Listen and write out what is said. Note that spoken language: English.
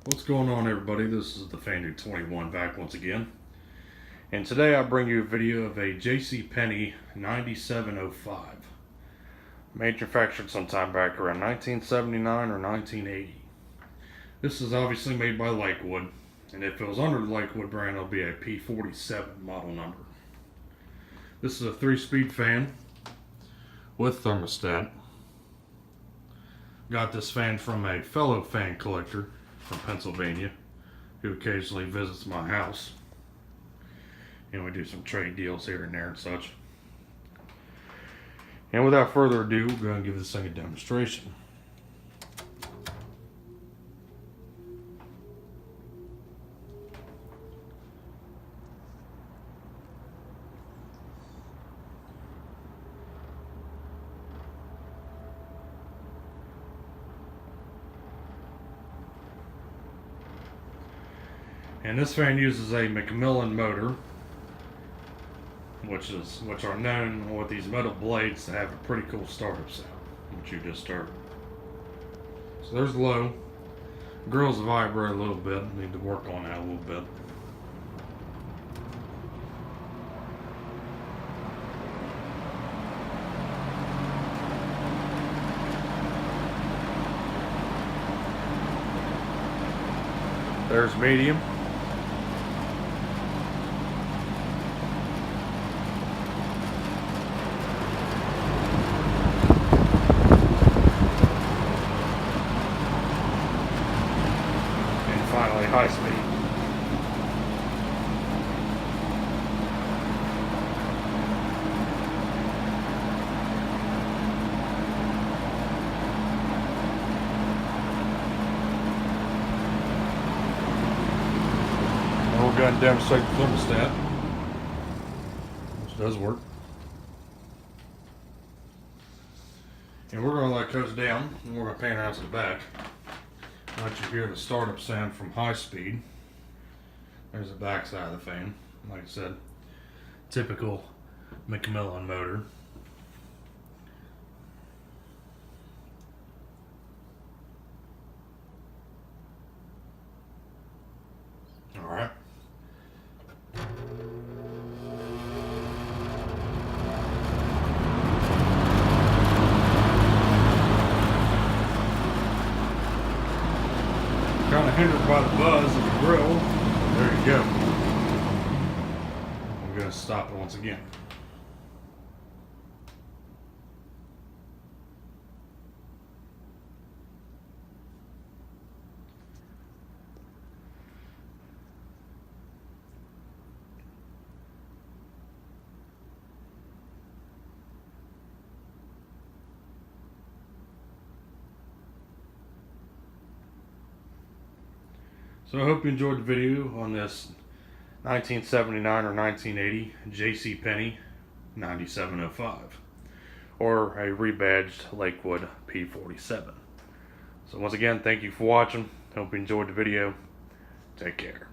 What's going on, everybody? This is the Fan21 back once again, and today I bring you a video of a JCPenney 9705, manufactured sometime back around 1979 or 1980. This is obviously made by Lakewood, and if it was under the Lakewood brand, it'll be a P47 model number. This is a 3-speed fan with thermostat. Got this fan from a fellow fan collector from Pennsylvania who occasionally visits my house, and we do some trade deals here and there and such. And without further ado, we're going to give this thing a demonstration. And this fan uses a Macmillan motor, which are known with these metal blades to have a pretty cool startup sound, which you just heard. So there's low. Grills vibrate a little bit. Need to work on that a little bit. There's medium. Finally, high speed. Now we're going to demonstrate the thermostat, which does work. And we're going to let it coast down, and we're going to pan around to the back. Let you hear the startup sound from high speed. There's the back side of the fan. Like I said, typical Macmillan motor. Alright. Kind of hindered by the buzz of the grill. There you go. I'm going to stop it once again. So I hope you enjoyed the video on this 1979 or 1980 JCPenney 9705, or a rebadged Lakewood P47. So once again, thank you for watching. Hope you enjoyed the video. Take care.